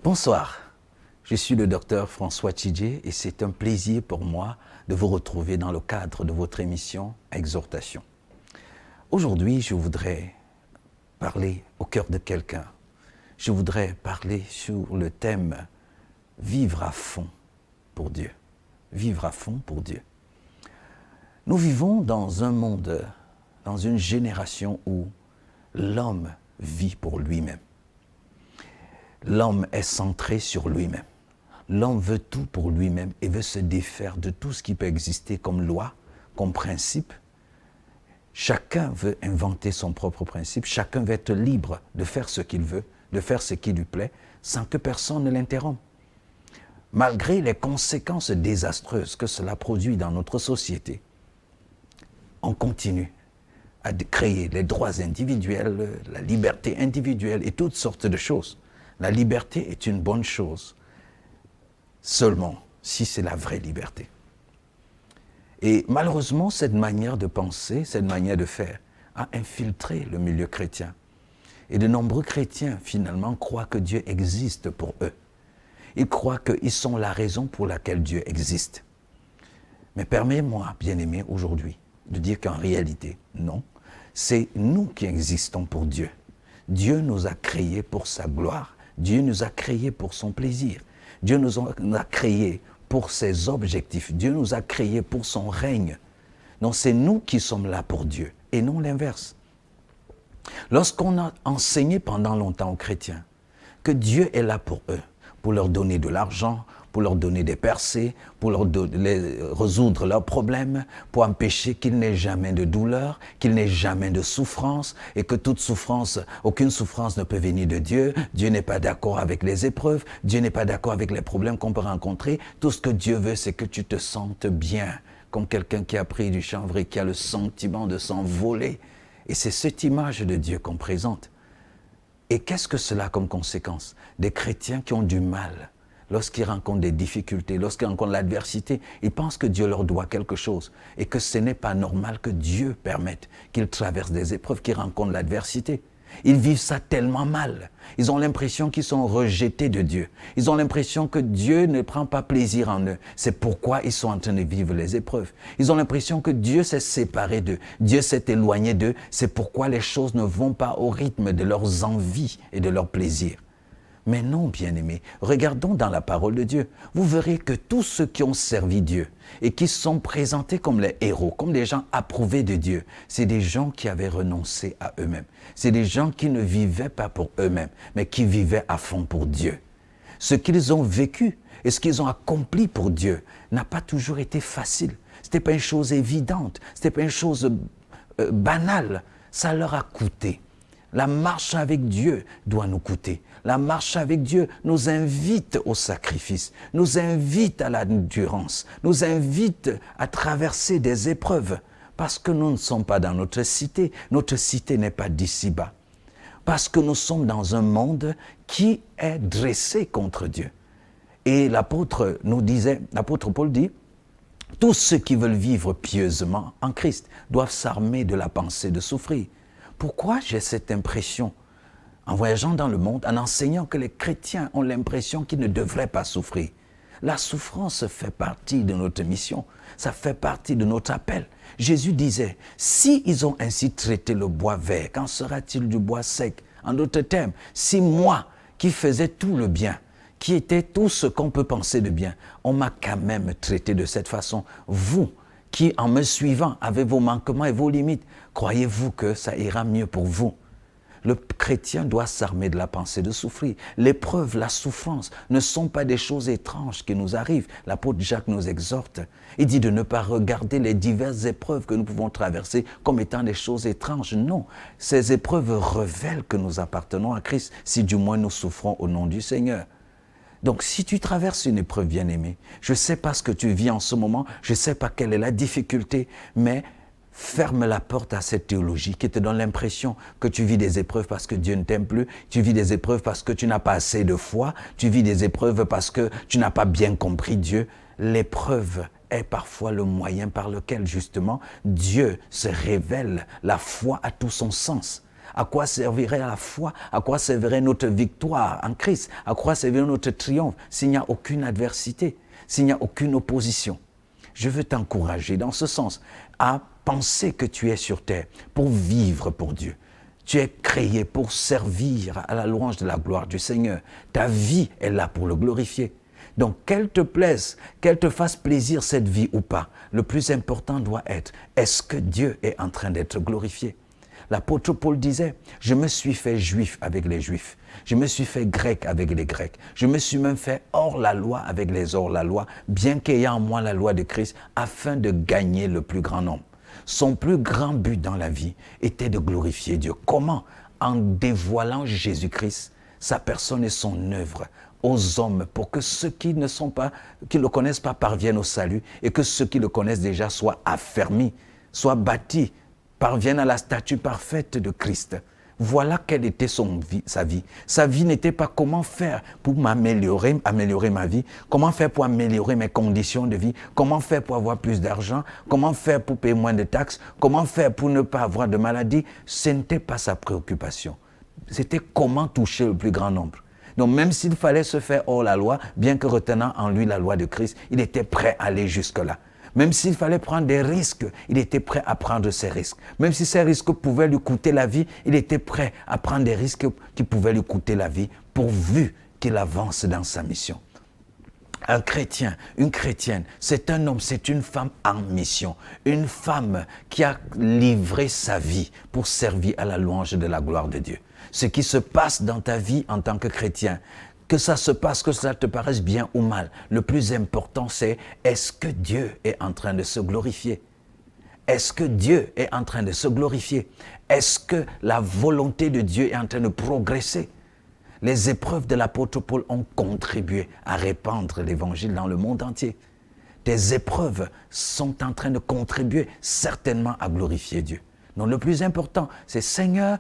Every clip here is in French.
Bonsoir, je suis le docteur François Tchidjé et c'est un plaisir pour moi de vous retrouver dans le cadre de votre émission Exhortation. Aujourd'hui, je voudrais parler au cœur de quelqu'un. Je voudrais parler sur le thème « Vivre à fond pour Dieu ». Vivre à fond pour Dieu. Nous vivons dans un monde, dans une génération où l'homme vit pour lui-même. L'homme est centré sur lui-même. L'homme veut tout pour lui-même et veut se défaire de tout ce qui peut exister comme loi, comme principe. Chacun veut inventer son propre principe. Chacun veut être libre de faire ce qu'il veut, de faire ce qui lui plaît, sans que personne ne l'interrompe. Malgré les conséquences désastreuses que cela produit dans notre société, on continue à créer les droits individuels, la liberté individuelle et toutes sortes de choses. La liberté est une bonne chose, seulement si c'est la vraie liberté. Et malheureusement, cette manière de penser, cette manière de faire, a infiltré le milieu chrétien. Et de nombreux chrétiens, finalement, croient que Dieu existe pour eux. Ils croient qu'ils sont la raison pour laquelle Dieu existe. Mais permets-moi, bien-aimé, aujourd'hui, de dire qu'en réalité, non, c'est nous qui existons pour Dieu. Dieu nous a créés pour sa gloire. Dieu nous a créés pour son plaisir. Dieu nous a créés pour ses objectifs. Dieu nous a créés pour son règne. Donc c'est nous qui sommes là pour Dieu et non l'inverse. Lorsqu'on a enseigné pendant longtemps aux chrétiens que Dieu est là pour eux, pour leur donner de l'argent, pour leur donner des percées, pour résoudre leurs problèmes, pour empêcher qu'il n'ait jamais de douleur, qu'il n'ait jamais de souffrance, et que toute souffrance, aucune souffrance ne peut venir de Dieu. Dieu n'est pas d'accord avec les épreuves, Dieu n'est pas d'accord avec les problèmes qu'on peut rencontrer. Tout ce que Dieu veut, c'est que tu te sentes bien, comme quelqu'un qui a pris du chanvre et qui a le sentiment de s'envoler. Et c'est cette image de Dieu qu'on présente. Et qu'est-ce que cela a comme conséquence? Des chrétiens qui ont du mal. Lorsqu'ils rencontrent des difficultés, lorsqu'ils rencontrent l'adversité, ils pensent que Dieu leur doit quelque chose et que ce n'est pas normal que Dieu permette qu'ils traversent des épreuves, qu'ils rencontrent l'adversité. Ils vivent ça tellement mal. Ils ont l'impression qu'ils sont rejetés de Dieu. Ils ont l'impression que Dieu ne prend pas plaisir en eux. C'est pourquoi ils sont en train de vivre les épreuves. Ils ont l'impression que Dieu s'est séparé d'eux. Dieu s'est éloigné d'eux. C'est pourquoi les choses ne vont pas au rythme de leurs envies et de leurs plaisirs. Mais non, bien-aimés, regardons dans la parole de Dieu. Vous verrez que tous ceux qui ont servi Dieu et qui sont présentés comme les héros, comme des gens approuvés de Dieu, c'est des gens qui avaient renoncé à eux-mêmes. C'est des gens qui ne vivaient pas pour eux-mêmes, mais qui vivaient à fond pour Dieu. Ce qu'ils ont vécu et ce qu'ils ont accompli pour Dieu n'a pas toujours été facile. Ce n'était pas une chose évidente, ce n'était pas une chose banale. Ça leur a coûté. La marche avec Dieu doit nous coûter. La marche avec Dieu nous invite au sacrifice, nous invite à l'endurance, nous invite à traverser des épreuves parce que nous ne sommes pas dans notre cité n'est pas d'ici-bas. Parce que nous sommes dans un monde qui est dressé contre Dieu. Et l'apôtre Paul dit, tous ceux qui veulent vivre pieusement en Christ doivent s'armer de la pensée de souffrir. Pourquoi j'ai cette impression, en voyageant dans le monde, en enseignant que les chrétiens ont l'impression qu'ils ne devraient pas souffrir? La souffrance fait partie de notre mission, ça fait partie de notre appel. Jésus disait, si ils ont ainsi traité le bois vert, qu'en sera-t-il du bois sec? En d'autres termes, si moi, qui faisais tout le bien, qui était tout ce qu'on peut penser de bien, on m'a quand même traité de cette façon, vous, qui, en me suivant, avez vos manquements et vos limites, croyez-vous que ça ira mieux pour vous? Le chrétien doit s'armer de la pensée de souffrir. L'épreuve, la souffrance ne sont pas des choses étranges qui nous arrivent. L'apôtre Jacques nous exhorte. Il dit de ne pas regarder les diverses épreuves que nous pouvons traverser comme étant des choses étranges. Non, ces épreuves révèlent que nous appartenons à Christ, si du moins nous souffrons au nom du Seigneur. Donc, si tu traverses une épreuve, bien-aimé, je ne sais pas ce que tu vis en ce moment, je ne sais pas quelle est la difficulté, mais ferme la porte à cette théologie qui te donne l'impression que tu vis des épreuves parce que Dieu ne t'aime plus, tu vis des épreuves parce que tu n'as pas assez de foi, tu vis des épreuves parce que tu n'as pas bien compris Dieu. L'épreuve est parfois le moyen par lequel, justement, Dieu se révèle, la foi a tout son sens. À quoi servirait la foi? À quoi servirait notre victoire en Christ? À quoi servirait notre triomphe s'il n'y a aucune adversité, s'il n'y a aucune opposition? Je veux t'encourager dans ce sens à penser que tu es sur terre pour vivre pour Dieu. Tu es créé pour servir à la louange de la gloire du Seigneur. Ta vie est là pour le glorifier. Donc, qu'elle te plaise, qu'elle te fasse plaisir cette vie ou pas, le plus important doit être, est-ce que Dieu est en train d'être glorifié? L'apôtre Paul disait, je me suis fait juif avec les juifs, je me suis fait grec avec les grecs, je me suis même fait hors la loi avec les hors la loi, bien qu'ayant en moi la loi de Christ, afin de gagner le plus grand nombre. Son plus grand but dans la vie était de glorifier Dieu. Comment? En dévoilant Jésus-Christ, sa personne et son œuvre aux hommes pour que ceux qui ne le connaissent pas parviennent au salut et que ceux qui le connaissent déjà soient affermis, soient bâtis, parviennent à la statue parfaite de Christ. Voilà quelle était sa vie. Sa vie n'était pas comment faire pour améliorer ma vie, comment faire pour améliorer mes conditions de vie, comment faire pour avoir plus d'argent, comment faire pour payer moins de taxes, comment faire pour ne pas avoir de maladie. Ce n'était pas sa préoccupation. C'était comment toucher le plus grand nombre. Donc même s'il fallait se faire hors la loi, bien que retenant en lui la loi de Christ, il était prêt à aller jusque-là. Même s'il fallait prendre des risques, il était prêt à prendre ces risques. Même si ces risques pouvaient lui coûter la vie, il était prêt à prendre des risques qui pouvaient lui coûter la vie, pourvu qu'il avance dans sa mission. Un chrétien, une chrétienne, c'est un homme, c'est une femme en mission. Une femme qui a livré sa vie pour servir à la louange de la gloire de Dieu. Ce qui se passe dans ta vie en tant que chrétien, que ça se passe, que ça te paraisse bien ou mal, le plus important c'est, est-ce que Dieu est en train de se glorifier? Est-ce que Dieu est en train de se glorifier? Est-ce que la volonté de Dieu est en train de progresser? Les épreuves de l'apôtre Paul ont contribué à répandre l'évangile dans le monde entier. Tes épreuves sont en train de contribuer certainement à glorifier Dieu. Donc le plus important, c'est Seigneur,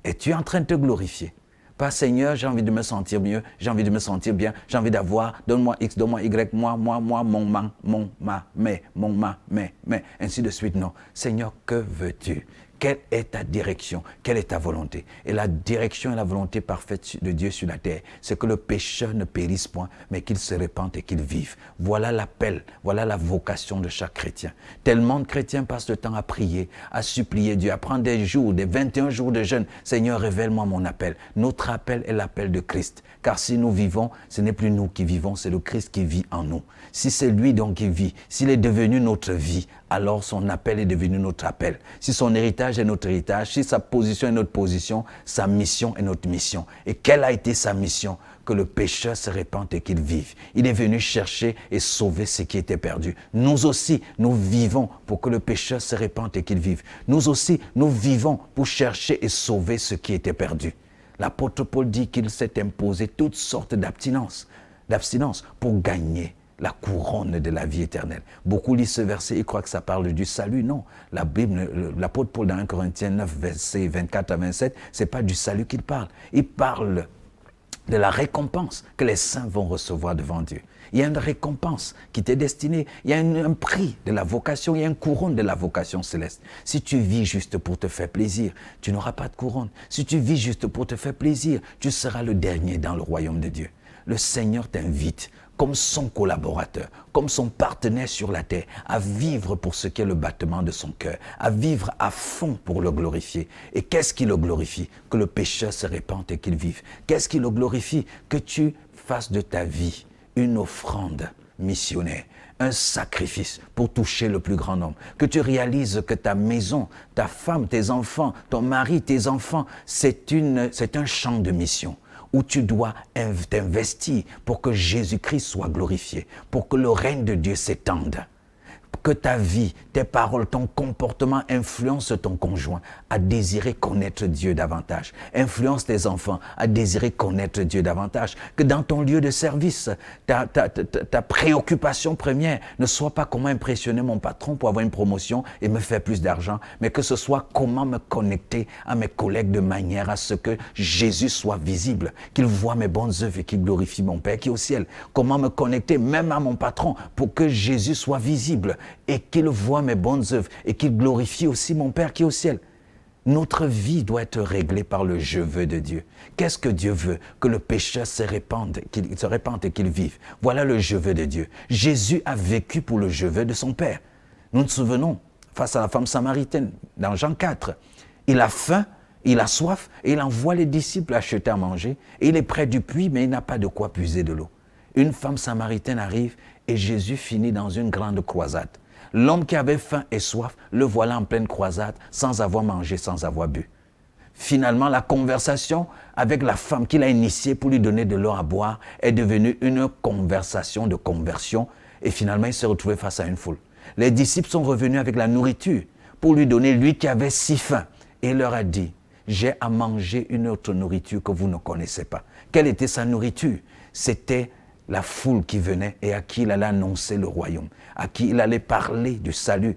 es-tu en train de te glorifier? Pas Seigneur, j'ai envie de me sentir mieux, j'ai envie de me sentir bien, j'ai envie d'avoir, donne-moi X, donne-moi Y, moi, mon, mais, ainsi de suite. Non. Seigneur, que veux-tu? Quelle est ta direction? Quelle est ta volonté? Et la direction et la volonté parfaite de Dieu sur la terre, c'est que le pécheur ne périsse point, mais qu'il se répande et qu'il vive. Voilà l'appel, voilà la vocation de chaque chrétien. Tellement de chrétiens passent le temps à prier, à supplier Dieu, à prendre des jours, des 21 jours de jeûne. Seigneur, révèle-moi mon appel. Notre appel est l'appel de Christ. Car si nous vivons, ce n'est plus nous qui vivons, c'est le Christ qui vit en nous. Si c'est lui donc qui vit, s'il est devenu notre vie, alors son appel est devenu notre appel. Si son héritage est notre héritage, si sa position est notre position, sa mission est notre mission. Et quelle a été sa mission? Que le pécheur se répande et qu'il vive. Il est venu chercher et sauver ce qui était perdu. Nous aussi, nous vivons pour que le pécheur se répande et qu'il vive. Nous aussi, nous vivons pour chercher et sauver ce qui était perdu. L'apôtre Paul dit qu'il s'est imposé toutes sortes d'abstinence pour gagner la couronne de la vie éternelle. Beaucoup lisent ce verset et croient que ça parle du salut. Non, la Bible, l'apôtre Paul dans 1 Corinthiens 9, versets 24 à 27, ce n'est pas du salut qu'il parle. Il parle de la récompense que les saints vont recevoir devant Dieu. Il y a une récompense qui t'est destinée. Il y a un prix de la vocation, il y a une couronne de la vocation céleste. Si tu vis juste pour te faire plaisir, tu n'auras pas de couronne. Si tu vis juste pour te faire plaisir, tu seras le dernier dans le royaume de Dieu. Le Seigneur t'invite, comme son collaborateur, comme son partenaire sur la terre, à vivre pour ce qu'est le battement de son cœur, à vivre à fond pour le glorifier. Et qu'est-ce qui le glorifie? Que le pécheur se répande et qu'il vive. Qu'est-ce qui le glorifie? Que tu fasses de ta vie une offrande missionnaire, un sacrifice pour toucher le plus grand nombre. Que tu réalises que ta maison, ta femme, tes enfants, ton mari, tes enfants, c'est un champ de mission où tu dois t'investir pour que Jésus-Christ soit glorifié, pour que le règne de Dieu s'étende. Que ta vie, tes paroles, ton comportement influencent ton conjoint à désirer connaître Dieu davantage. Influence tes enfants à désirer connaître Dieu davantage. Que dans ton lieu de service, ta préoccupation première ne soit pas comment impressionner mon patron pour avoir une promotion et me faire plus d'argent, mais que ce soit comment me connecter à mes collègues de manière à ce que Jésus soit visible, qu'il voit mes bonnes œuvres et qu'il glorifie mon Père qui est au ciel. Comment me connecter même à mon patron pour que Jésus soit visible et qu'il voit mes bonnes œuvres et qu'il glorifie aussi mon Père qui est au ciel. Notre vie doit être réglée par le je veux de Dieu. Qu'est-ce que Dieu veut? Que le pécheur se répande et qu'il vive. Voilà le je veux de Dieu. Jésus a vécu pour le je veux de son Père. Nous nous souvenons, face à la femme samaritaine, dans Jean 4, il a faim, il a soif, et il envoie les disciples acheter à manger, et il est près du puits, mais il n'a pas de quoi puiser de l'eau. Une femme samaritaine arrive, et Jésus finit dans une grande croisade. L'homme qui avait faim et soif, le voilà en pleine croisade, sans avoir mangé, sans avoir bu. Finalement, la conversation avec la femme qu'il a initiée pour lui donner de l'eau à boire est devenue une conversation de conversion, et finalement, il s'est retrouvé face à une foule. Les disciples sont revenus avec la nourriture pour lui donner, lui qui avait si faim, et il leur a dit, j'ai à manger une autre nourriture que vous ne connaissez pas. Quelle était sa nourriture? C'était la foule qui venait et à qui il allait annoncer le royaume, à qui il allait parler du salut.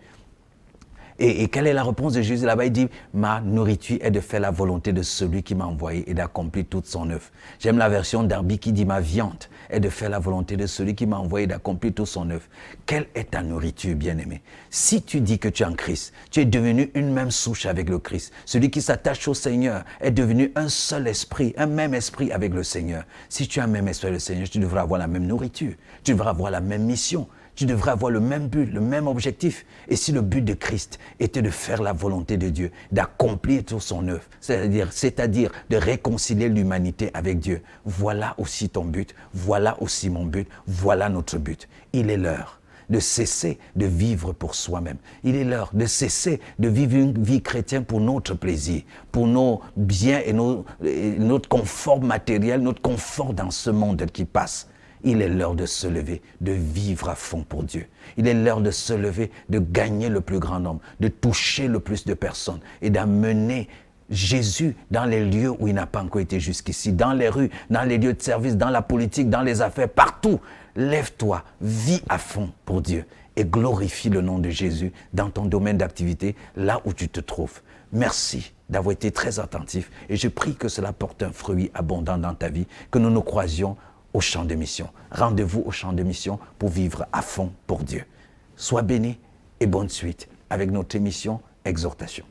Et quelle est la réponse de Jésus là-bas? Il dit, ma nourriture est de faire la volonté de celui qui m'a envoyé et d'accomplir toute son œuvre. J'aime la version d'Arby qui dit, ma viande est de faire la volonté de celui qui m'a envoyé et d'accomplir toute son œuvre. Quelle est ta nourriture, bien-aimé? Si tu dis que tu es en Christ, tu es devenu une même souche avec le Christ. Celui qui s'attache au Seigneur est devenu un seul esprit, un même esprit avec le Seigneur. Si tu as un même esprit avec le Seigneur, tu devras avoir la même nourriture, tu devras avoir la même mission. Tu devrais avoir le même but, le même objectif. Et si le but de Christ était de faire la volonté de Dieu, d'accomplir toute son œuvre, c'est-à-dire de réconcilier l'humanité avec Dieu, voilà aussi ton but, voilà aussi mon but, voilà notre but. Il est l'heure de cesser de vivre pour soi-même. Il est l'heure de cesser de vivre une vie chrétienne pour notre plaisir, pour nos biens et notre confort matériel, notre confort dans ce monde qui passe. Il est l'heure de se lever, de vivre à fond pour Dieu. Il est l'heure de se lever, de gagner le plus grand nombre, de toucher le plus de personnes et d'amener Jésus dans les lieux où il n'a pas encore été jusqu'ici, dans les rues, dans les lieux de service, dans la politique, dans les affaires, partout. Lève-toi, vis à fond pour Dieu et glorifie le nom de Jésus dans ton domaine d'activité, là où tu te trouves. Merci d'avoir été très attentif et je prie que cela porte un fruit abondant dans ta vie, que nous nous croisions au champ de mission. Rendez-vous au champ de mission pour vivre à fond pour Dieu. Sois béni et bonne suite avec notre émission Exhortation.